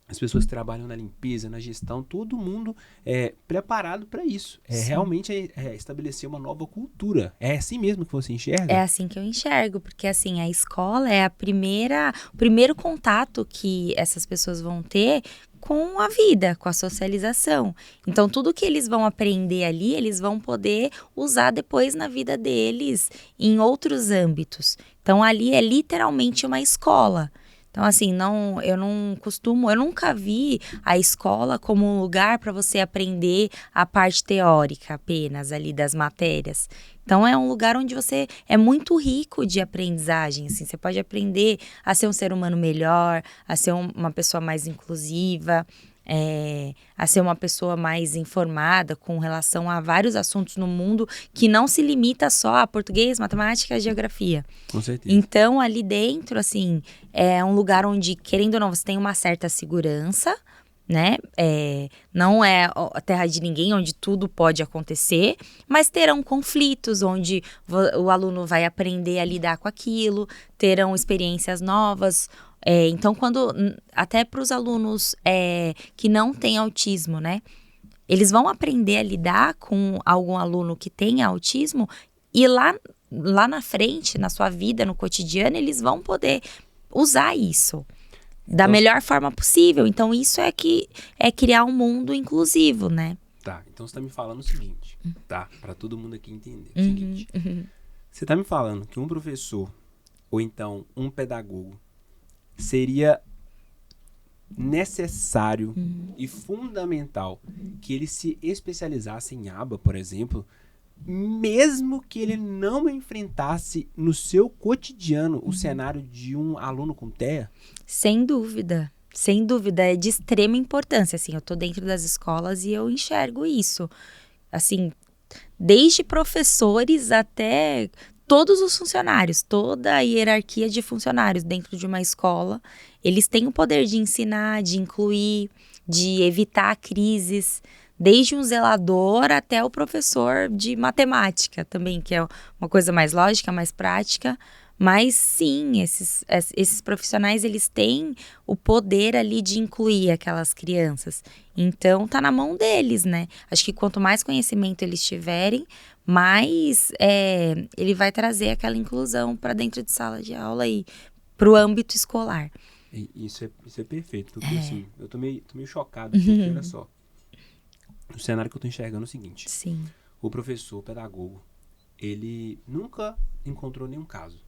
as pessoas que trabalham na limpeza, na gestão, todo mundo é preparado para isso. Realmente estabelecer uma nova cultura. É assim mesmo que você enxerga? É assim que eu enxergo, porque assim, a escola é o primeiro contato que essas pessoas vão ter com a vida, com a socialização. Então, tudo que eles vão aprender ali, eles vão poder usar depois na vida deles, em outros âmbitos. Então, ali é literalmente uma escola. Então, assim, eu nunca vi a escola como um lugar para você aprender a parte teórica apenas ali das matérias. Então, é um lugar onde você é muito rico de aprendizagem, assim, você pode aprender a ser um ser humano melhor, a ser uma pessoa mais inclusiva, a ser uma pessoa mais informada com relação a vários assuntos no mundo que não se limita só a português, matemática e geografia. Com certeza. Então, ali dentro, assim, é um lugar onde, querendo ou não, você tem uma certa segurança, né? Não é a terra de ninguém, onde tudo pode acontecer, mas terão conflitos, onde o aluno vai aprender a lidar com aquilo, terão experiências novas. Então, até para os alunos que não têm autismo, né? Eles vão aprender a lidar com algum aluno que tem autismo e lá na frente, na sua vida, no cotidiano, eles vão poder usar isso da melhor forma possível. Então, isso é criar um mundo inclusivo, né? Tá, então você tá me falando o seguinte, tá? Pra todo mundo aqui entender o seguinte. Você tá me falando que um professor, ou então um pedagogo, seria necessário e fundamental que ele se especializasse em aba, por exemplo, mesmo que ele não enfrentasse no seu cotidiano o cenário de um aluno com TEA? Sem dúvida, é de extrema importância, assim, eu tô dentro das escolas e eu enxergo isso, assim, desde professores até todos os funcionários, toda a hierarquia de funcionários dentro de uma escola, eles têm o poder de ensinar, de incluir, de evitar crises, desde um zelador até o professor de matemática também, que é uma coisa mais lógica, mais prática. Mas sim, esses profissionais, eles têm o poder ali de incluir aquelas crianças. Então, tá na mão deles, né? Acho que quanto mais conhecimento eles tiverem, mais ele vai trazer aquela inclusão para dentro de sala de aula e para o âmbito escolar. Isso é perfeito, porque assim, eu tô meio chocado, porque olha só, o cenário que eu tô enxergando é o seguinte. Sim. O professor, o pedagogo, ele nunca encontrou nenhum caso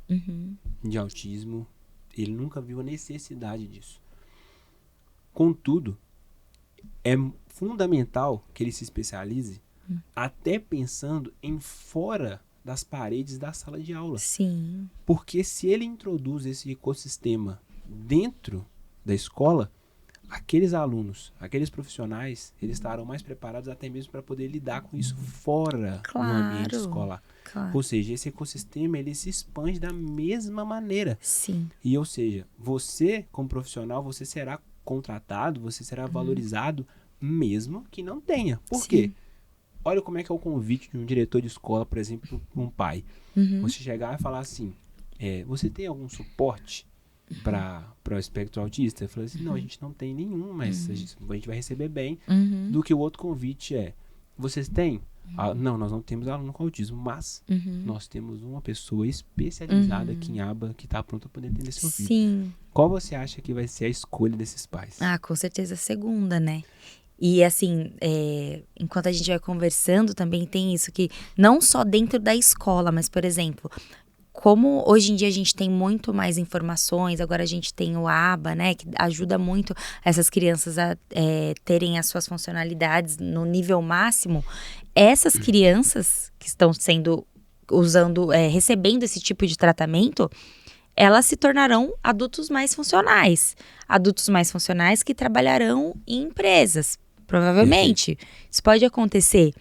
de autismo, ele nunca viu a necessidade disso. Contudo, é fundamental que ele se especialize até pensando em fora das paredes da sala de aula. Sim. Porque se ele introduz esse ecossistema dentro da escola, aqueles alunos, aqueles profissionais, eles estarão mais preparados até mesmo para poder lidar com isso fora no ambiente escolar. Claro. Ou seja, esse ecossistema, ele se expande da mesma maneira. Sim. E, ou seja, você, como profissional, você será contratado, você será valorizado, mesmo que não tenha. Por quê? Olha como é que é o convite de um diretor de escola, por exemplo, para um pai. Você chegar e falar assim, você tem algum suporte para o espectro autista? Eu falei assim, não, a gente não tem nenhum, mas a gente vai receber bem. Do que o outro convite vocês têm? Não, nós não temos aluno com autismo, mas nós temos uma pessoa especializada aqui em aba que está pronta para poder entender seu filho. Sim. Qual você acha que vai ser a escolha desses pais? Com certeza a segunda, né? E assim, enquanto a gente vai conversando, também tem isso que não só dentro da escola, mas, por exemplo, como hoje em dia a gente tem muito mais informações, agora a gente tem o ABA, né, que ajuda muito essas crianças a terem as suas funcionalidades no nível máximo. Essas crianças que estão recebendo esse tipo de tratamento, elas se tornarão adultos mais funcionais. Adultos mais funcionais que trabalharão em empresas, provavelmente. Isso pode acontecer.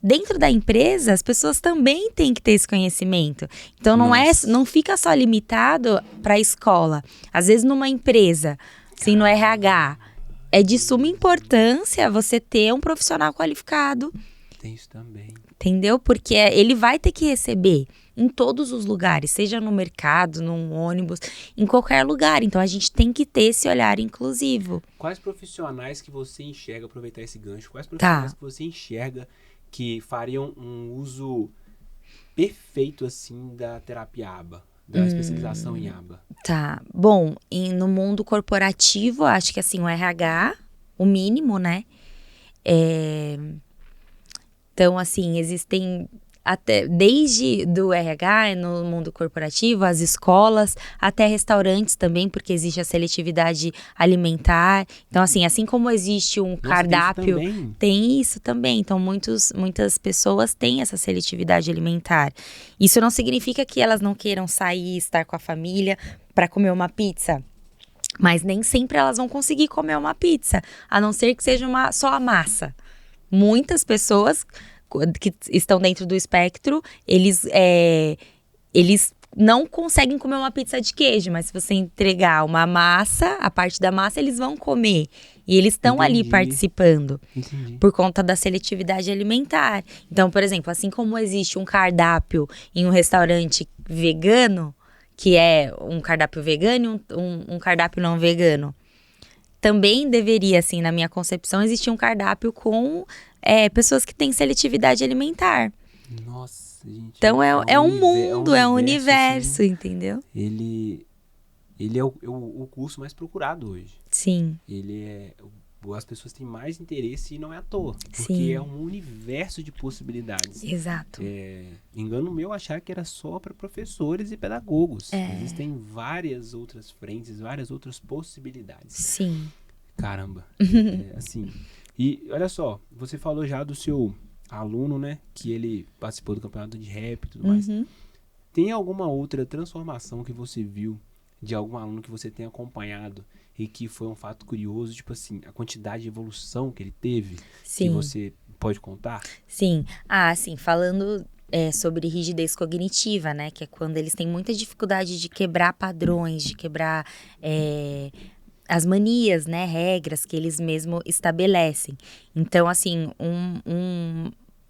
Dentro da empresa, as pessoas também têm que ter esse conhecimento. Então, não fica só limitado para a escola. Às vezes, numa empresa, assim, no RH, é de suma importância você ter um profissional qualificado. Tem isso também. Entendeu? Porque ele vai ter que receber em todos os lugares, seja no mercado, num ônibus, em qualquer lugar. Então, a gente tem que ter esse olhar inclusivo. Quais profissionais que você enxerga, aproveitar esse gancho, quais profissionais que você enxerga que fariam um uso perfeito, assim, da terapia ABA, da especialização em ABA? Tá. Bom, no mundo corporativo, acho que, assim, o RH, o mínimo, né? Então, assim, existem até desde do RH no mundo corporativo, as escolas, até restaurantes também, porque existe a seletividade alimentar. Então, assim como existe um cardápio, tem isso também. Então, muitas pessoas têm essa seletividade alimentar. Isso não significa que elas não queiram sair, estar com a família para comer uma pizza. Mas nem sempre elas vão conseguir comer uma pizza, a não ser que seja só a massa. Muitas pessoas que estão dentro do espectro, eles não conseguem comer uma pizza de queijo, mas se você entregar uma massa, a parte da massa, eles vão comer. E eles estão ali participando. Entendi. Por conta da seletividade alimentar. Então, por exemplo, assim como existe um cardápio em um restaurante vegano, que é um cardápio vegano e um cardápio não vegano, também deveria, assim, na minha concepção, existir um cardápio com pessoas que têm seletividade alimentar. Nossa, gente. Então é um mundo, é um universo, assim, entendeu? Ele é o curso mais procurado hoje. Sim. As pessoas têm mais interesse e não é à toa. Porque Sim. é um universo de possibilidades. Exato. Engano meu achar que era só para professores e pedagogos. Existem várias outras frentes, várias outras possibilidades. Sim. Caramba. Assim. E olha só, você falou já do seu aluno, né? Que ele participou do campeonato de rap e tudo mais. Tem alguma outra transformação que você viu de algum aluno que você tenha acompanhado e que foi um fato curioso, tipo assim, a quantidade de evolução que ele teve, Sim. que você pode contar? Sim. Sim, falando sobre rigidez cognitiva, né? Que é quando eles têm muita dificuldade de quebrar padrões, de quebrar as manias, né? Regras que eles mesmos estabelecem. Então, assim,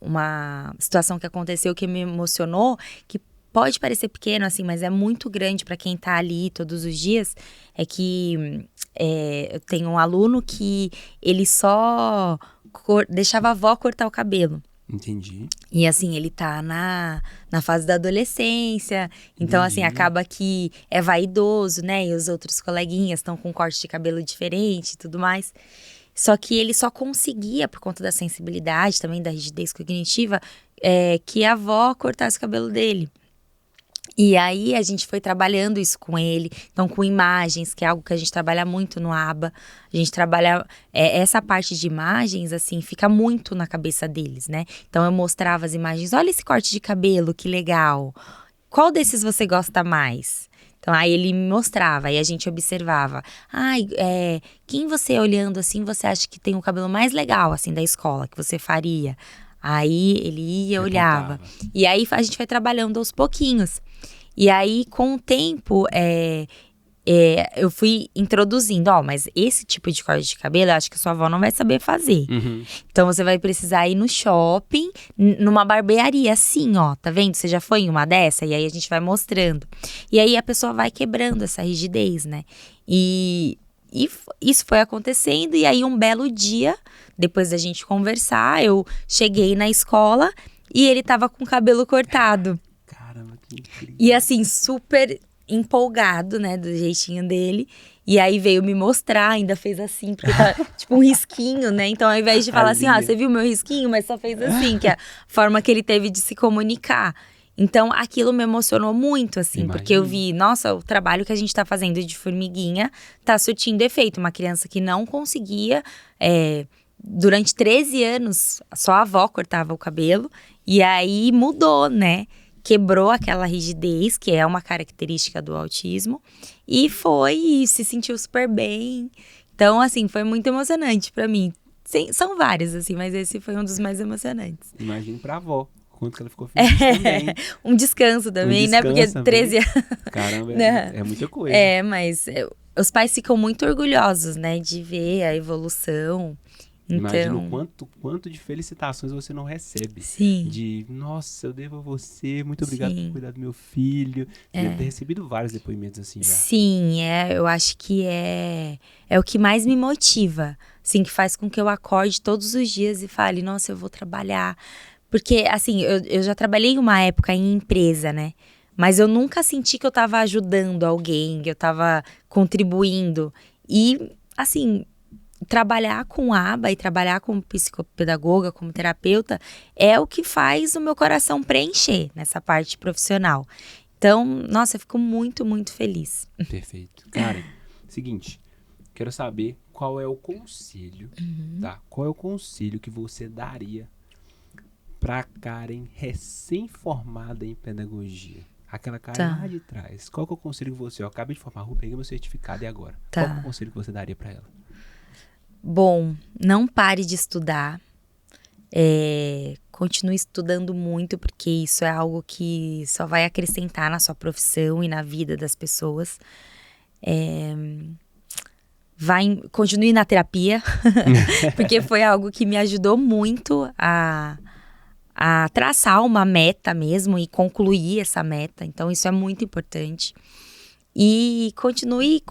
uma situação que aconteceu que me emocionou, que pode parecer pequeno, assim, mas é muito grande para quem tá ali todos os dias, é que eu tenho um aluno que ele só deixava a avó cortar o cabelo. Entendi. E assim, ele tá na fase da adolescência, então assim, acaba que é vaidoso, né? E os outros coleguinhas estão com um corte de cabelo diferente e tudo mais. Só que ele só conseguia, por conta da sensibilidade, também da rigidez cognitiva, que a avó cortasse o cabelo dele. E aí a gente foi trabalhando isso com ele, então com imagens, que é algo que a gente trabalha muito no ABA. A gente trabalha essa parte de imagens, assim, fica muito na cabeça deles, né? Então eu mostrava as imagens, olha esse corte de cabelo, que legal. Qual desses você gosta mais? Então, aí ele me mostrava, aí a gente observava. Ai, quem você olhando assim, você acha que tem o cabelo mais legal, assim, da escola, que você faria? Aí ele ia, olhava. E aí a gente vai trabalhando aos pouquinhos. E aí, com o tempo, eu fui introduzindo, mas esse tipo de corte de cabelo, eu acho que sua avó não vai saber fazer. Uhum. Então, você vai precisar ir no shopping, numa barbearia, assim, ó, tá vendo? Você já foi em uma dessa? E aí, a gente vai mostrando. E aí, a pessoa vai quebrando essa rigidez, né? E isso foi acontecendo. E aí, um belo dia, depois da gente conversar, eu cheguei na escola e ele tava com o cabelo cortado. Caramba, que incrível. E assim, super empolgado, né, do jeitinho dele. E aí veio me mostrar, ainda fez assim, porque tá tipo um risquinho, né? Então, ao invés de falar assim, você viu meu risquinho? Mas só fez assim, que é a forma que ele teve de se comunicar. Então, aquilo me emocionou muito, assim, porque eu vi, nossa, o trabalho que a gente tá fazendo de formiguinha tá surtindo efeito. Uma criança que não conseguia, durante 13 anos, só a avó cortava o cabelo. E aí mudou, né? Quebrou aquela rigidez, que é uma característica do autismo, e se sentiu super bem. Então, assim, foi muito emocionante pra mim. Sim, são vários, assim, mas esse foi um dos mais emocionantes. Imagino pra avó, quanto que ela ficou feliz também. Um descanso também, né? Porque 13 anos... Caramba, é muita coisa. Mas os pais ficam muito orgulhosos, né, de ver a evolução. Imagina o quanto de felicitações você não recebe. Sim. De, nossa, eu devo a você, muito obrigado por cuidar do meu filho. Você deve ter recebido vários depoimentos assim já. Sim, eu acho que é o que mais me motiva. Assim, que faz com que eu acorde todos os dias e fale, nossa, eu vou trabalhar. Porque, assim, eu já trabalhei uma época em empresa, né? Mas eu nunca senti que eu tava ajudando alguém, que eu tava contribuindo. E, assim... trabalhar com aba e trabalhar como psicopedagoga, como terapeuta, é o que faz o meu coração preencher nessa parte profissional. Então, nossa, eu fico muito, muito feliz. Perfeito. Karen, seguinte, quero saber qual é o conselho, tá? Qual é o conselho que você daria pra Karen recém-formada em pedagogia? Aquela Karen lá de trás. Qual que é o conselho que você... Eu acabei de formar, peguei meu certificado e agora? Qual que é o conselho que você daria pra ela? Bom, não pare de estudar, continue estudando muito, porque isso é algo que só vai acrescentar na sua profissão e na vida das pessoas. Continue na terapia, porque foi algo que me ajudou muito a traçar uma meta mesmo e concluir essa meta, então isso é muito importante. E continue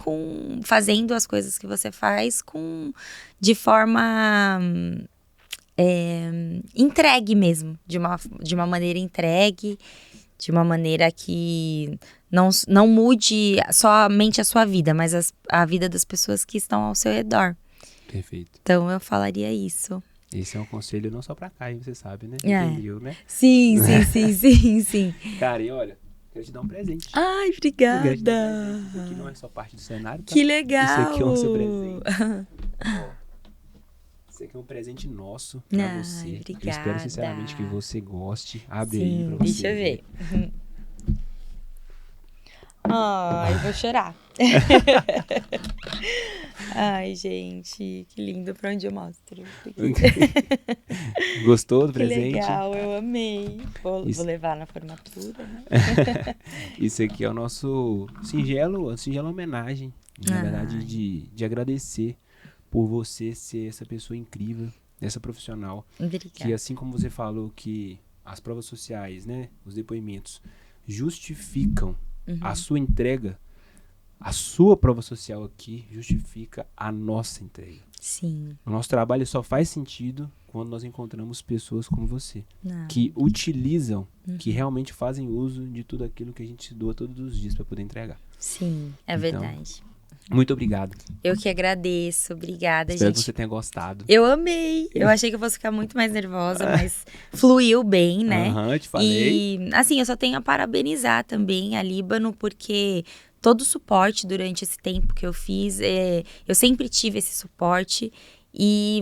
fazendo as coisas que você faz de forma entregue mesmo. De uma maneira entregue, de uma maneira que não mude somente a sua vida, mas a vida das pessoas que estão ao seu redor. Perfeito. Então eu falaria isso. Esse é um conselho não só pra cá, você sabe, né? Entendeu, né? Sim. Cara, e olha... Quero te dar um presente. Ai, obrigada. Isso aqui não é só parte do cenário, tá? Que legal. Isso aqui é um seu presente. Isso aqui é um presente nosso pra você. Obrigada. Eu espero sinceramente que você goste. Abre aí pra você. Deixa eu ver. Ai, vou chorar. Ai, gente, que lindo. Pra onde eu mostro? Gostou do presente? Que legal, eu amei. Vou levar na formatura, né? Isso aqui é o nosso singela homenagem, na verdade, de agradecer por você ser essa pessoa incrível, essa profissional. Obrigada. Que assim como você falou que as provas sociais, né, os depoimentos justificam a sua entrega, a sua prova social aqui justifica a nossa entrega. Sim. O nosso trabalho só faz sentido quando nós encontramos pessoas como você, que utilizam, que realmente fazem uso de tudo aquilo que a gente doa todos os dias para poder entregar. Sim, verdade. Muito obrigado. Eu que agradeço, obrigada, Espero gente. que você tenha gostado. Eu amei. Eu achei que eu fosse ficar muito mais nervosa, mas fluiu bem, né? Eu te falei. E, assim, eu só tenho a parabenizar também a Líbano, porque todo o suporte durante esse tempo que eu fiz, eu sempre tive esse suporte. E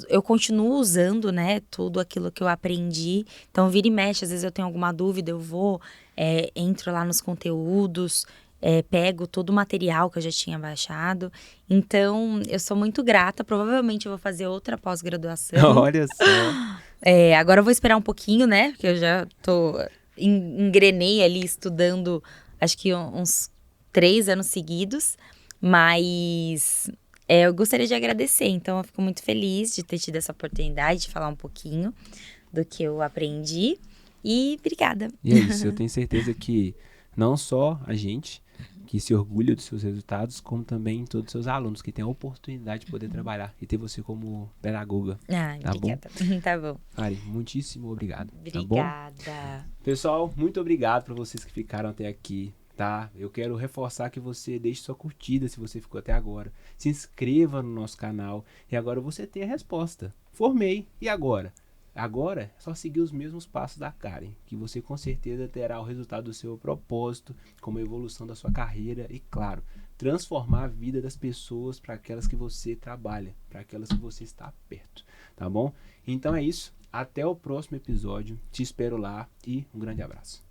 eu continuo usando, né, tudo aquilo que eu aprendi. Então, vira e mexe, às vezes eu tenho alguma dúvida, eu entro lá nos conteúdos. pego todo o material que eu já tinha baixado. Então, eu sou muito grata. Provavelmente eu vou fazer outra pós-graduação. Olha só. Agora eu vou esperar um pouquinho, né? Porque eu já engrenei ali estudando, acho que uns 3 anos seguidos. Mas eu gostaria de agradecer. Então, eu fico muito feliz de ter tido essa oportunidade de falar um pouquinho do que eu aprendi. E obrigada. E é isso, eu tenho certeza que não só a gente que se orgulha dos seus resultados, como também todos os seus alunos que têm a oportunidade de poder trabalhar e ter você como pedagoga. Tá Obrigada. bom? Tá bom. Mari, muitíssimo obrigado. Obrigada. Tá bom? Pessoal, muito obrigado para vocês que ficaram até aqui, tá? Eu quero reforçar que você deixe sua curtida se você ficou até agora. Se inscreva no nosso canal e agora você tem a resposta. Formei, e agora? Agora é só seguir os mesmos passos da Karen, que você com certeza terá o resultado do seu propósito, como a evolução da sua carreira e, claro, transformar a vida das pessoas para aquelas que você trabalha, para aquelas que você está perto, tá bom? Então é isso, até o próximo episódio, te espero lá e um grande abraço.